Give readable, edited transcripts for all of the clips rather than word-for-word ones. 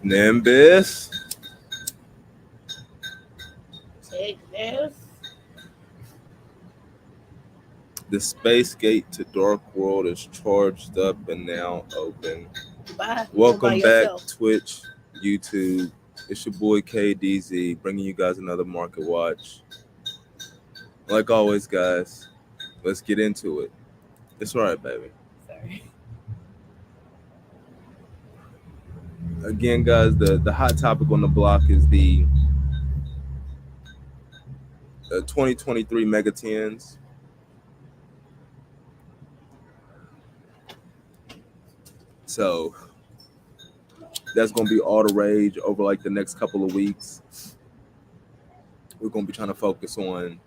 Nimbus. Take this. The space gate to Dark World is charged up and now open. Bye. Welcome Go by back, yourself. Twitch, YouTube. It's your boy KDZ bringing you guys another market watch. Like always, guys, let's get into it. It's all right, baby. Sorry. Again, guys, the hot topic on the block is the 2023 Mega Tens. So that's going to be all the rage over like the next couple of weeks. We're going to be trying to focus on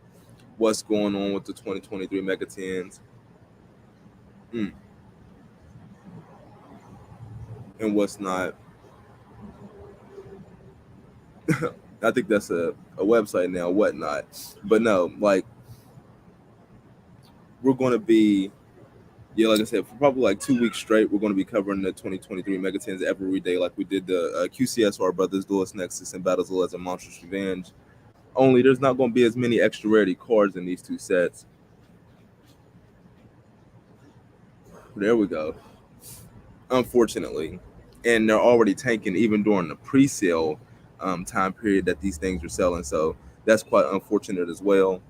what's going on with the 2023 Mega Tens. And what's not. I think that's a website now, whatnot. But no, like, we're going to be, like I said, for probably like 2 weeks straight, we're going to be covering the 2023 Mega Tens every day, like we did the QCSR Brothers, Duelist Nexus, and Battles of Legends and Monstrous Revenge. Only there's not going to be as many extra rarity cards in these two sets. There we go. Unfortunately. And they're already tanking even during the pre-sale time period that these things are selling. So that's quite unfortunate as well.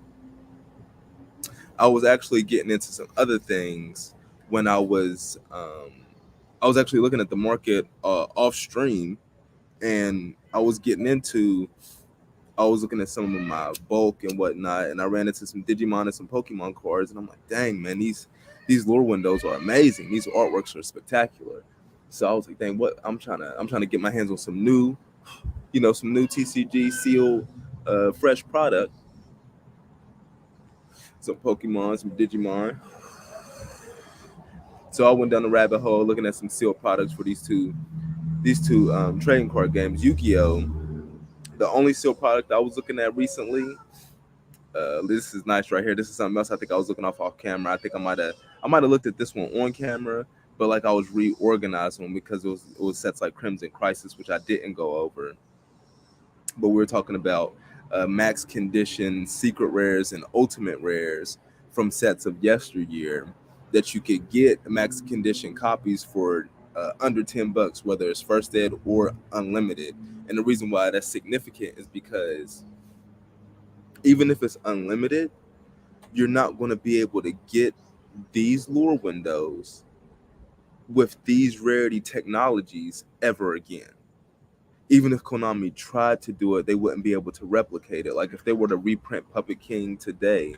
I was actually getting into some other things when I was actually looking at the market off stream, and I was looking at some of my bulk and whatnot, and I ran into some Digimon and some Pokemon cards, and I'm like, dang, man, these lure windows are amazing. These artworks are spectacular. So I was like, dang, what I'm trying to get my hands on some new TCG sealed fresh product. Some Pokemon, some Digimon. So I went down the rabbit hole looking at some sealed products for these two trading card games. Yu-Gi-Oh! The only sealed product I was looking at recently. This is nice right here. This is something else I think I was looking off camera. I think I might have looked at this one on camera, but like I was reorganizing because it was sets like Crimson Crisis, which I didn't go over. But we were talking about max condition, secret rares, and ultimate rares from sets of yesteryear that you could get max condition copies for under $10, whether it's first ed or unlimited. And the reason why that's significant is because even if it's unlimited, you're not going to be able to get these lure windows with these rarity technologies ever again. Even if Konami tried to do it, they wouldn't be able to replicate it. Like if they were to reprint Puppet King today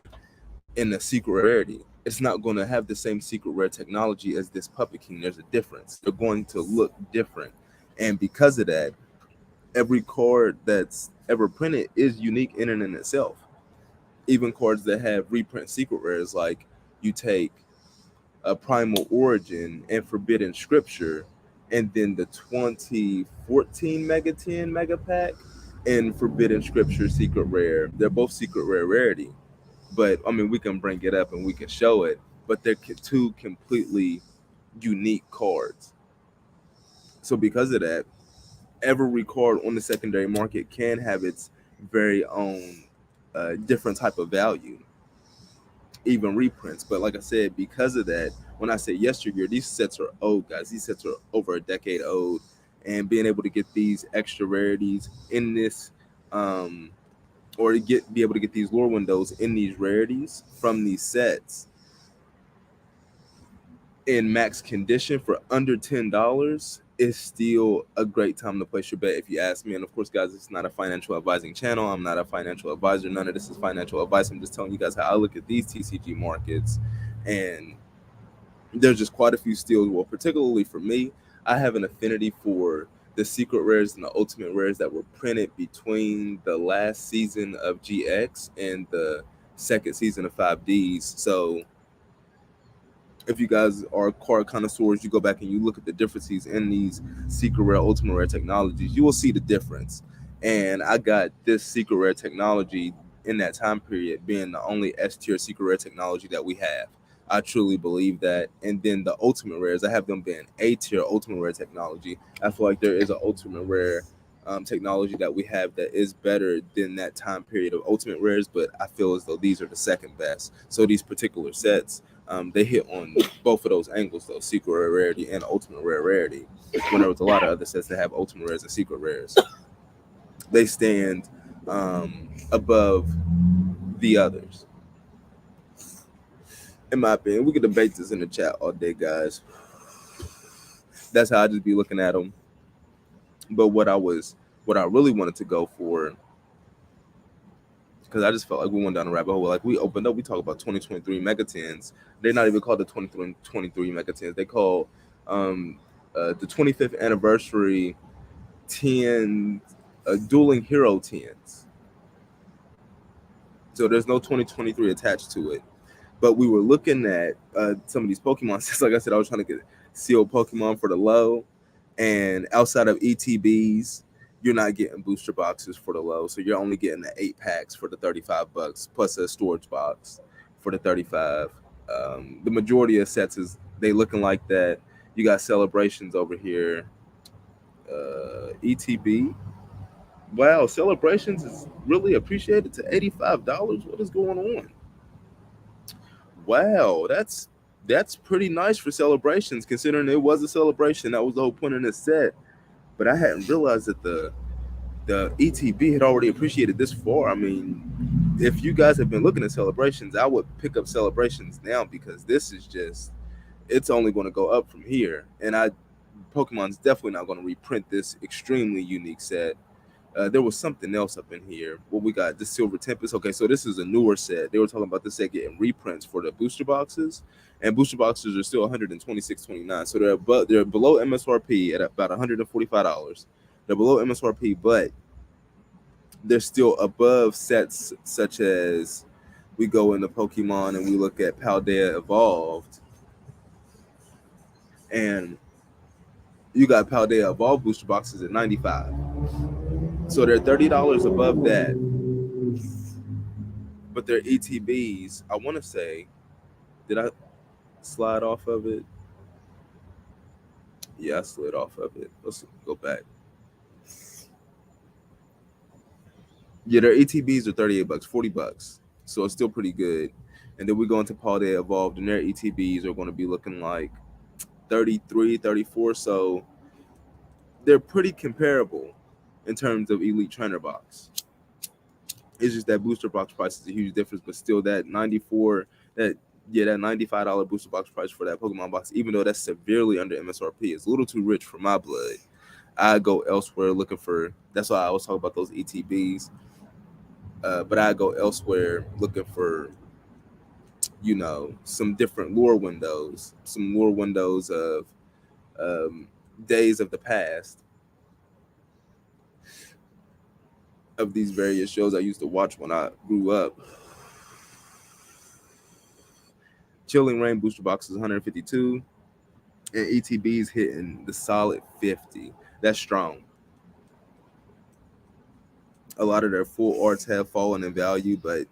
in a secret rarity, it's not going to have the same secret rare technology as this Puppet King. There's a difference. They're going to look different. And because of that, every card that's ever printed is unique in and in itself. Even cards that have reprint secret rares, like you take a Primal Origin and Forbidden Scripture, and then the 2014 Mega 10 Mega Pack and Forbidden Scripture Secret Rare. They're both secret rare rarity. But, I mean, we can bring it up and we can show it. But they're two completely unique cards. So because of that, every card on the secondary market can have its very own different type of value, even reprints. But like I said, because of that, when I say yesteryear, these sets are old, guys. These sets are over a decade old, and being able to get these extra rarities in this, or to be able to get these lure windows in these rarities from these sets in max condition for under $10 is still a great time to place your bet, if you ask me. And of course, guys, it's not a financial advising channel. I'm not a financial advisor. None of this is financial advice. I'm just telling you guys how I look at these TCG markets. And there's just quite a few steals. Well, particularly for me, I have an affinity for the secret rares and the ultimate rares that were printed between the last season of GX and the second season of 5Ds. So if you guys are card connoisseurs, you go back and you look at the differences in these secret rare, ultimate rare technologies, you will see the difference. And I got this secret rare technology in that time period being the only S tier secret rare technology that we have. I truly believe that. And then the ultimate rares, I have them being A tier ultimate rare technology. I feel like there is an ultimate rare technology that we have that is better than that time period of ultimate rares, but I feel as though these are the second best. So these particular sets, they hit on both of those angles, though secret rare rarity and ultimate rare rarity. When there was a lot of other sets that have ultimate rares and secret rares, they stand above the others. In my opinion, we could debate this in the chat all day, guys. That's how I just be looking at them. But what I really wanted to go for, because I just felt like we went down a rabbit hole. Like we opened up, we talk about 2023 Mega Tens. They're not even called the 2023 Mega Tens. They call um, the 25th anniversary 10 dueling hero tens. So there's no 2023 attached to it. But we were looking at some of these Pokemon. Just like I said, I was trying to get sealed Pokemon for the low, and outside of ETBs, you're not getting booster boxes for the low, so you're only getting the 8 packs for the $35 plus a storage box for the 35. The majority of sets is they looking like that. You got celebrations over here. ETB. Wow, celebrations is really appreciated to $85. What is going on? Wow, that's pretty nice for celebrations, considering it was a celebration. That was the whole point of this set. But I hadn't realized that the ETB had already appreciated this far. I mean, if you guys have been looking at celebrations, I would pick up celebrations now because this is just it's only going to go up from here. And Pokemon's definitely not going to reprint this extremely unique set. There was something else up in here. What we got? The Silver Tempest. Okay, so this is a newer set. They were talking about this set getting reprints for the booster boxes, and booster boxes are still 126.29. So they're below MSRP at about $145. They're below MSRP, but they're still above sets such as we go into Pokemon and we look at Paldea Evolved, and you got Paldea Evolved booster boxes at 95. So they're $30 above that, but their ETBs, I want to say, did I slide off of it? Yeah, I slid off of it. Let's go back. Yeah, their ETBs are $38, $40. So it's still pretty good. And then we go into Paul Day Evolved, and their ETBs are going to be looking like 33, 34. So they're pretty comparable in terms of Elite Trainer Box. It's just that booster box price is a huge difference, but still that 94, that $95 booster box price for that Pokemon box, even though that's severely under MSRP, is a little too rich for my blood. I go elsewhere looking for. That's why I was talking about those ETBs. But I go elsewhere looking for, some different some lure windows of days of the past of these various shows I used to watch when I grew up. Chilling Rain booster box is 152, and ETB's hitting the solid 50. That's strong. A lot of their full arts have fallen in value, but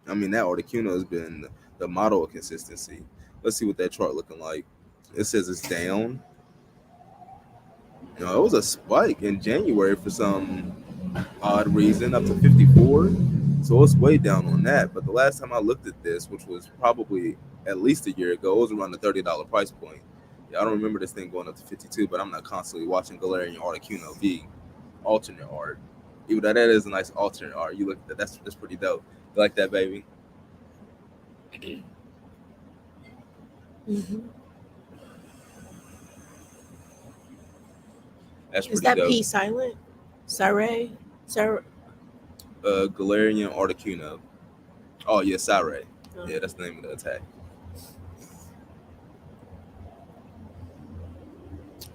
I mean that Articuno has been the model of consistency. Let's see what that chart looking like. It says it's down. It was a spike in January for some odd reason, up to 54. So it's way down on that. But the last time I looked at this, which was probably at least a year ago, it was around the $30 price point. Yeah, I don't remember this thing going up to 52, but I'm not constantly watching Galarian Articuno V alternate art. Even though that is a nice alternate art, you look at that, that's pretty dope. You like that, baby? Mm-hmm. That's Is pretty that dope. P silent? Saray? Galarian Articuno. Oh yeah, Saray. Yeah, that's the name of the attack.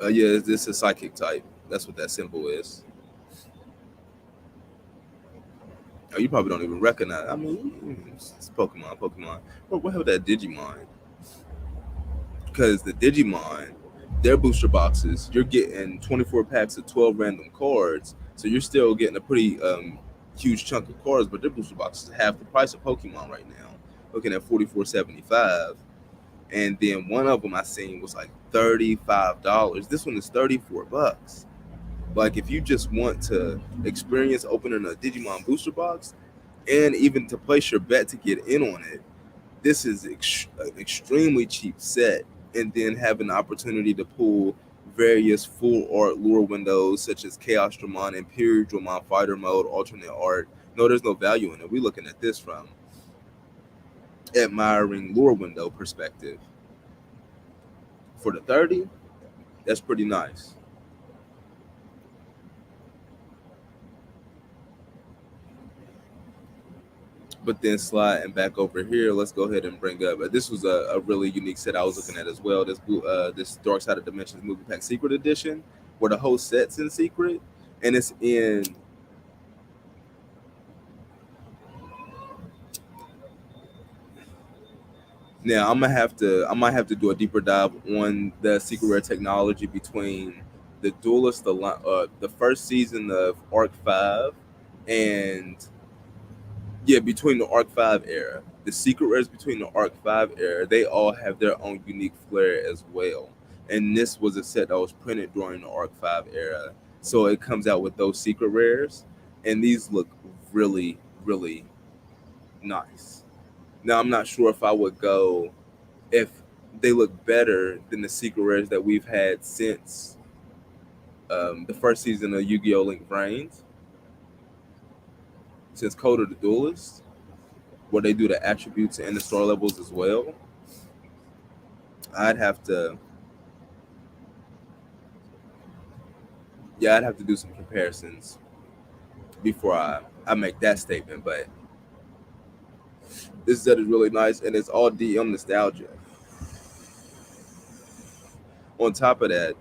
Yeah, this is psychic type. That's what that symbol is. Oh, you probably don't even recognize. I mean, it's Pokemon. But what about that Digimon? Because the Digimon, their booster boxes, you're getting 24 packs of 12 random cards, so you're still getting a pretty huge chunk of cards. But their booster boxes are half the price of Pokemon right now, looking at $44.75. And then one of them I seen was like $35. This one is $34. Like if you just want to experience opening a Digimon booster box, and even to place your bet to get in on it, this is an extremely cheap set. And then having the opportunity to pull various full art lure windows such as Chaos Dramon, Imperial Dramon, Fighter Mode, alternate art. No, there's no value in it. We're looking at this from admiring lure window perspective. For the 30, that's pretty nice. But then sliding back over here, let's go ahead and bring up. This was a really unique set I was looking at as well. This Dark Side of Dimensions Movie Pack Secret Edition, where the whole set's in secret, and it's in. Now I might have to do a deeper dive on the secret rare technology between the Duelist, the first season of Arc 5, and yeah, between the Arc 5 era, the secret rares between the Arc 5 era, they all have their own unique flair as well. And this was a set that was printed during the Arc 5 era, so it comes out with those secret rares, and these look really, really nice. Now I'm not sure if I would go if they look better than the secret rares that we've had since the first season of Yu-Gi-Oh! Link Vrains, since Code of the Duelist, where they do the attributes and the star levels as well. I'd have to, yeah, I'd have to do some comparisons before I make that statement. But this set is really nice, and it's all DM nostalgia. On top of that,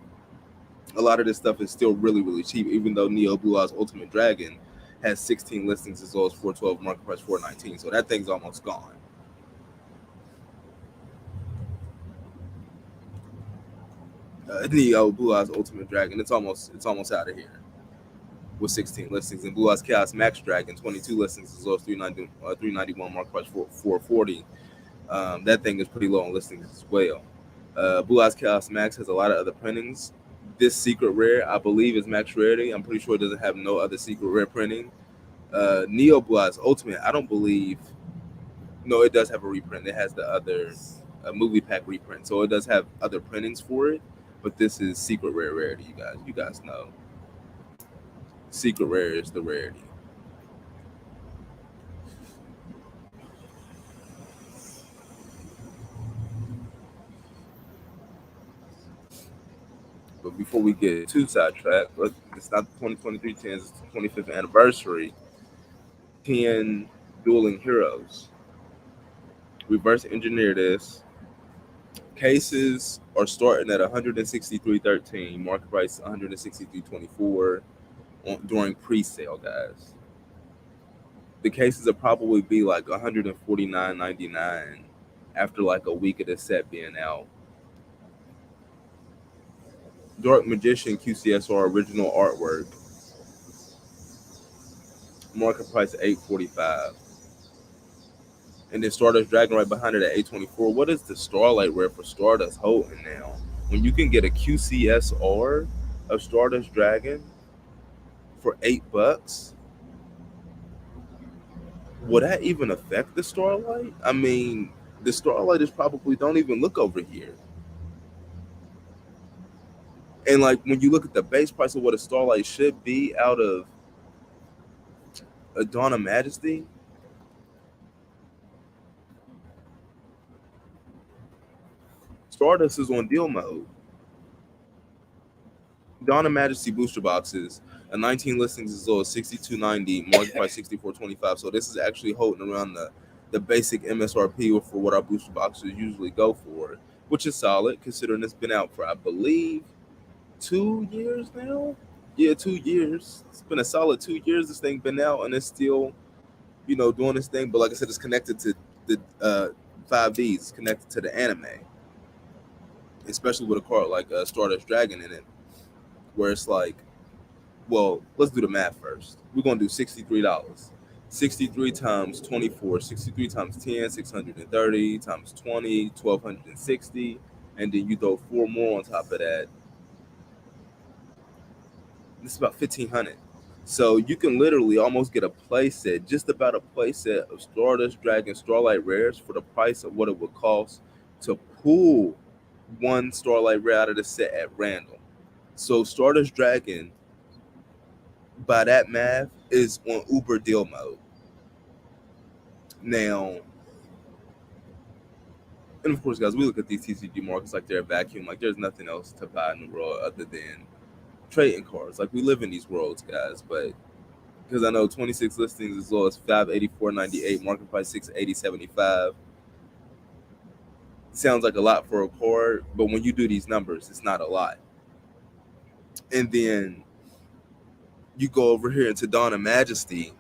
a lot of this stuff is still really, really cheap, even though Neo Blue Eyes Ultimate Dragon has 16 listings as well as 412, market price 419. So that thing's almost gone. Neo Blue Eyes Ultimate Dragon, it's almost out of here with 16 listings. And Blue Eyes Chaos Max Dragon, 22 listings as well as 391, market price 440. That thing is pretty low on listings as well. Blue Eyes Chaos Max has a lot of other printings. This secret rare, I believe, is max rarity. I'm pretty sure it doesn't have no other secret rare printing. Neo Blue Eyes Ultimate, I don't believe. No, it does have a reprint. It has the other movie pack reprint, so it does have other printings for it. But this is secret rare rarity, you guys. You guys know, secret rare is the rarity. But before we get too sidetracked, it's not the 2023 10s, it's the 25th anniversary. 10 Dueling Heroes. Reverse engineer this. Cases are starting at 163.13, market price 163.24 during pre-sale, guys. The cases will probably be like 149.99 after like a week of the set being out. Dark Magician QCSR original artwork, market price 845. And then Stardust Dragon right behind it at 824. What is the Starlight rare for Stardust holding now? When you can get a QCSR of Stardust Dragon for $8, would that even affect the Starlight? I mean, the Starlight is probably don't even look over here. And like when you look at the base price of what a Starlight should be out of a Dawn of Majesty, Stardust is on deal mode. Dawn of Majesty booster boxes, a 19 listings as low as 62.90, market price 64.25. So this is actually holding around the basic MSRP for what our booster boxes usually go for, which is solid considering it's been out for I believe 2 years now. Yeah, 2 years. It's been a solid 2 years. This thing been out and it's still, doing this thing. But like I said, it's connected to the 5Ds. It's connected to the anime, especially with a card like Stardust Dragon in it, where it's like, well, let's do the math first. We're gonna do $63. 63 times 24, 63 times 10, 630 times 20, 1260. And then you throw four more on top of that. This is about 1500. So you can literally almost get a play set, just about a play set of Stardust Dragon Starlight Rares for the price of what it would cost to pull one Starlight Rare out of the set at random. So Stardust Dragon, by that math, is on Uber deal mode. Now, and of course, guys, we look at these TCG markets like they're a vacuum. Like there's nothing else to buy in the world other than trading cards. Like we live in these worlds, guys. But because I know 26 listings as low as 584.98, market price 680.75. Sounds like a lot for a card, but when you do these numbers, it's not a lot. And then you go over here into Dawn of Majesty.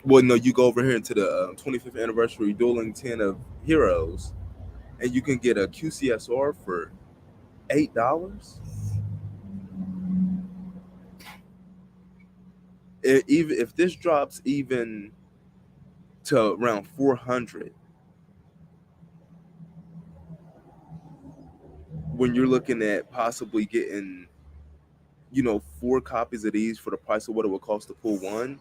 Well, no, you go over here into the 25th anniversary Dueling 10 of Heroes, and you can get a QCSR for $8. Even if this drops even to around 400, when you're looking at possibly getting, four copies of these for the price of what it would cost to pull one,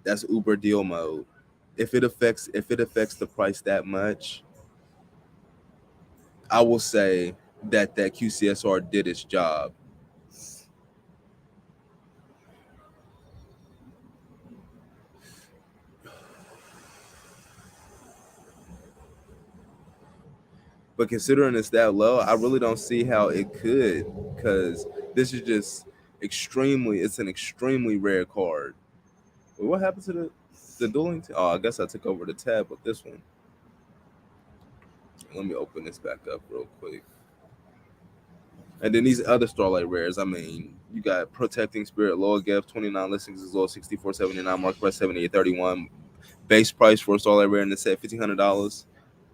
that's Uber deal mode. If it affects the price that much, I will say that QCSR did its job. But considering it's that low, I really don't see how it could, because this is just it's an extremely rare card. But what happened to the dueling? Oh, I guess I took over the tab with this one. Let me open this back up real quick. And then these other Starlight rares, I mean, you got Protecting Spirit, Lower Gef, 29 listings as low as 64.79, market price 78.31. Base price for a Starlight rare in the set, $1,500.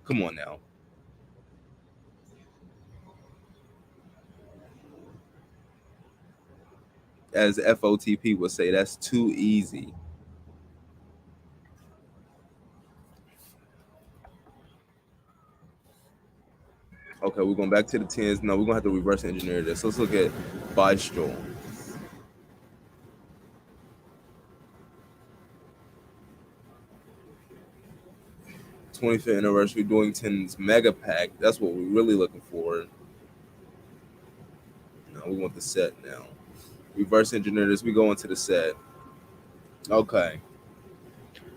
Come on now. As FOTP would say, that's too easy. Okay, we're going back to the 10s. No, we're going to have to reverse engineer this. Let's look at Bistro. 25th anniversary Dueling 10's Mega Pack. That's what we're really looking for. No, we want the set now. Reverse engineer this. We go into the set. Okay.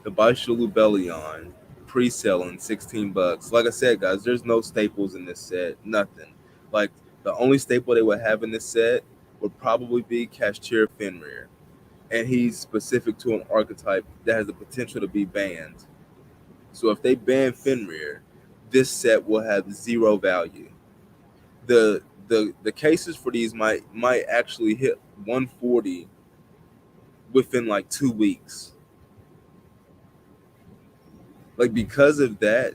The Bistro Lubellion pre-selling $16. Like I said, guys, there's no staples in this set. Nothing. Like the only staple they would have in this set would probably be Cashier Fenrir. And he's specific to an archetype that has the potential to be banned. So if they ban Fenrir, this set will have zero value. The cases for these might actually hit 140 within like 2 weeks. Like because of that,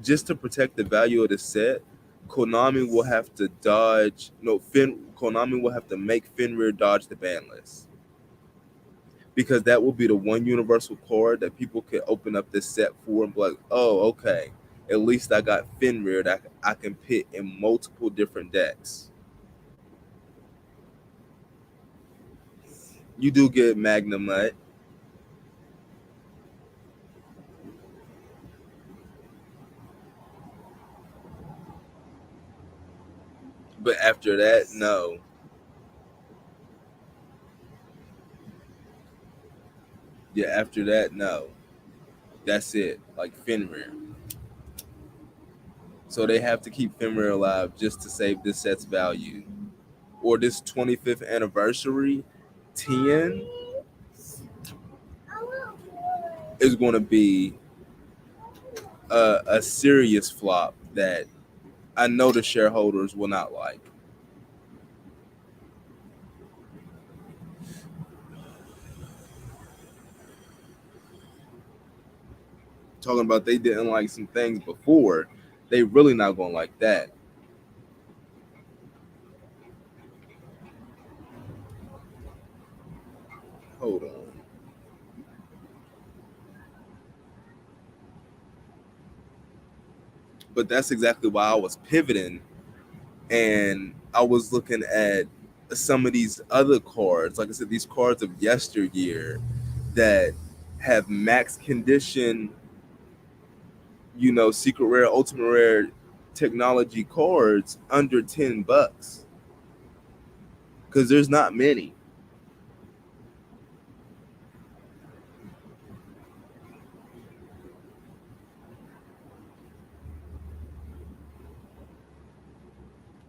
just to protect the value of the set, Konami will have to dodge. No, Konami will have to make Fenrir dodge the ban list, because that will be the one universal card that people can open up this set for and be like, oh, okay, at least I got Fenrir that I can pit in multiple different decks. You do get Magnum Nut. But after that, no. Yeah, after that, no. That's it. Like Fenrir. So they have to keep Fenrir alive just to save this set's value. Or this 25th anniversary 10 is going to be a serious flop that I know the shareholders will not like. Talking about they didn't like some things before, they really not going to like that. Hold on. But that's exactly why I was pivoting, and I was looking at some of these other cards. Like I said, these cards of yesteryear that have max condition, secret rare, ultimate rare technology cards under $10 because there's not many.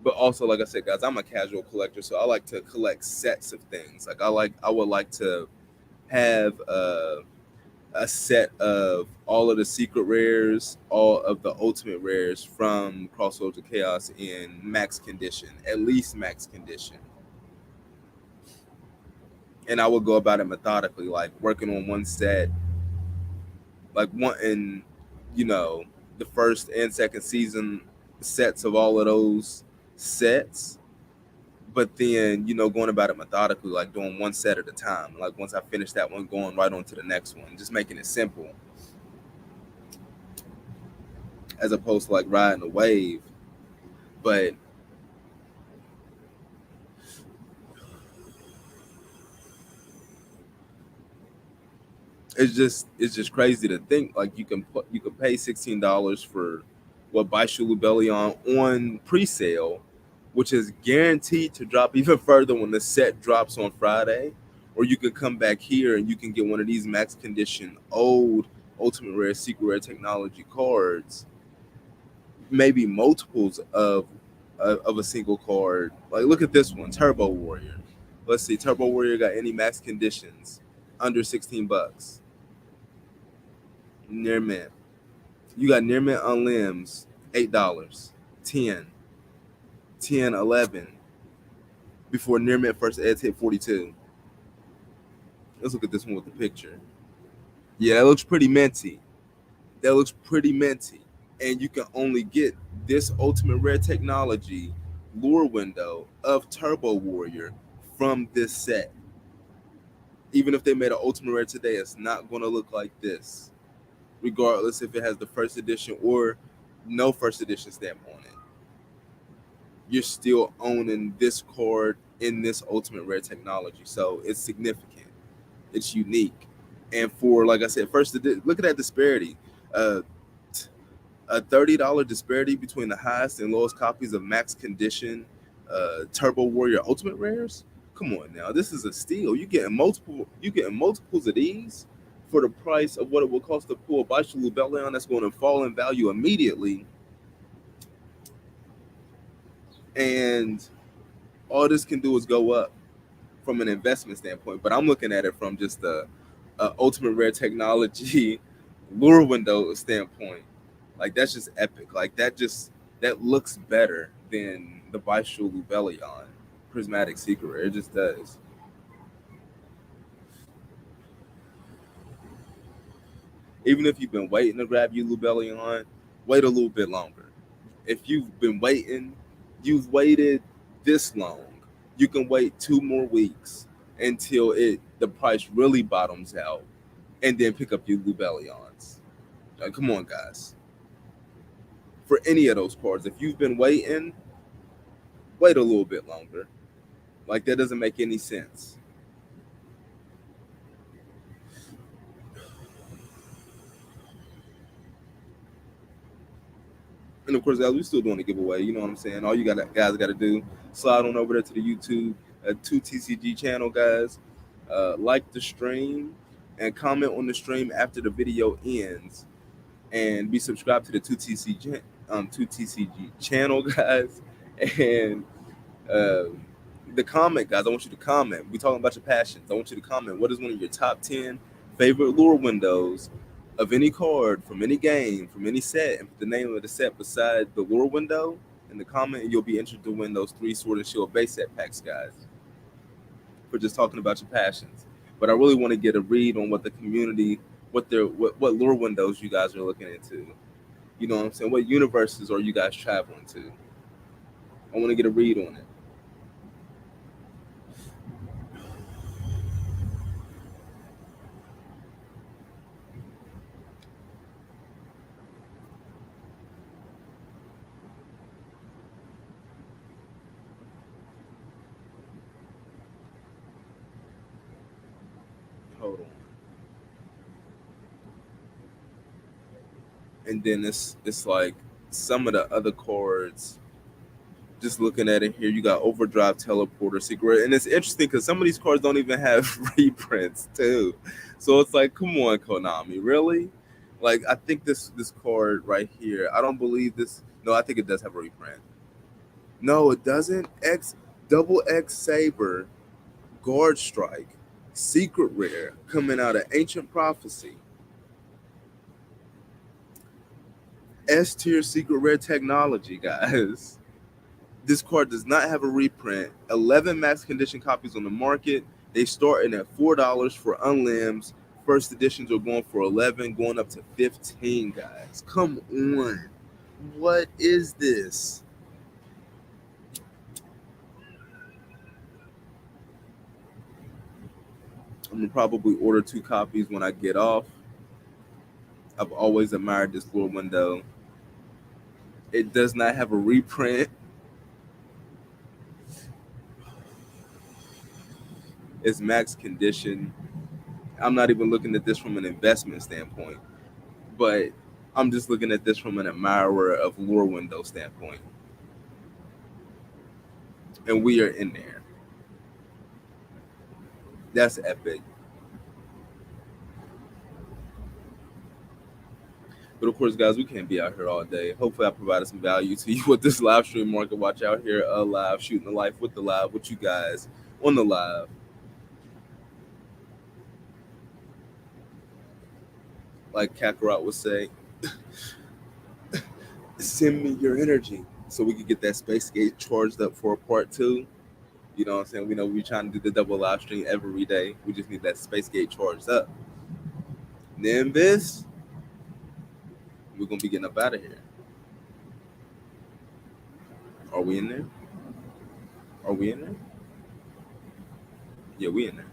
But also, like I said, guys, I'm a casual collector, so I like to collect sets of things. I would like to have a set of all of the secret rares, all of the ultimate rares from Crossroads of Chaos in max condition, at least max condition. And I would go about it methodically, like working on one set, like wanting, you know, the first and second season sets of all of those sets. But then, going about it methodically, like doing one set at a time. Like once I finish that one, going right on to the next one, just making it simple as opposed to like riding a wave. But it's just crazy to think like you can pay $16 for what Baishu Lubellion on pre-sale, which is guaranteed to drop even further when the set drops on Friday, or you can come back here and you can get one of these max condition old ultimate rare secret rare technology cards, maybe multiples of a single card. Like look at this one, Turbo Warrior. Let's see, Turbo Warrior got any max conditions under $16. Near mint. You got near mint on limbs, $8, 10, 10, 11. Before near mint first ads hit 42. Let's look at this one with the picture. Yeah, that looks pretty minty. That looks pretty minty. And you can only get this ultimate rare technology lure window of Turbo Warrior from this set. Even if they made an ultimate rare today, it's not going to look like this, regardless if it has the first edition or no first edition stamp on it. You're still owning this card in this ultimate rare technology. So it's significant. It's unique. And for, like I said, look at that disparity. Uh, a $30 disparity between the highest and lowest copies of max condition Turbo Warrior Ultimate Rares. Come on now, this is a steal. You getting multiples of these for the price of what it will cost to pull a Baishu Lubellion that's going to fall in value immediately. And all this can do is go up from an investment standpoint. But I'm looking at it from just a ultimate rare technology lure window standpoint. Like that's just epic. Like that looks better than the Baishu Lubellion prismatic secret rare. It just does. Even if you've been waiting to grab you Lubellion, wait a little bit longer. If you've been waiting, you've waited this long. You can wait 2 more weeks until the price really bottoms out, and then pick up your Lubellions. Like, come on, guys. For any of those cards, if you've been waiting, wait a little bit longer. Like that doesn't make any sense. And of course, guys, we're still doing a giveaway. You know what I'm saying? All you guys got to do, slide on over there to the YouTube 2TCG channel, guys. Like the stream and comment on the stream after the video ends, and be subscribed to the 2TCG channel, guys. And uh, the comment, guys, I want you to comment. We're talking about your passions. I want you to comment. What is one of your top 10 favorite lure windows of any card from any game, from any set, and put the name of the set beside the lure window in the comment, and you'll be entered to win those 3 Sword and Shield base set packs, guys, for just talking about your passions. But I really want to get a read on what the community, what lure windows you guys are looking into. You know what I'm saying? What universes are you guys traveling to? I want to get a read on it. Hold on. And then it's like some of the other cards. Just looking at it here, you got Overdrive, Teleporter, Secret, and it's interesting because some of these cards don't even have reprints too. So it's like, come on, Konami, really? Like, I think this card right here, I don't believe this. No, I think it does have a reprint. No, it doesn't. Double X Saber, Guard Strike, Secret Rare, coming out of Ancient Prophecy, S tier Secret Rare technology, guys. This card does not have a reprint. 11 max condition copies on the market. They starting at $4 for unlimbs. First editions are going for 11, going up to 15, guys. Come on. What is this? I'm gonna probably order 2 copies when I get off. I've always admired this floor window. It does not have a reprint. It's max condition. I'm not even looking at this from an investment standpoint, but I'm just looking at this from an admirer of lore window standpoint. And we are in there. That's epic. But of course, guys, we can't be out here all day. Hopefully, I provided some value to you with this live stream market watch out here, live shooting the life with the live with you guys on the live. Like Kakarot would say, send me your energy so we can get that space gate charged up for a part 2. You know what I'm saying? We know we're trying to do the double live stream every day. We just need that space gate charged up. Nimbus, we're gonna be getting up out of here. Are we in there? Are we in there? Yeah, we in there.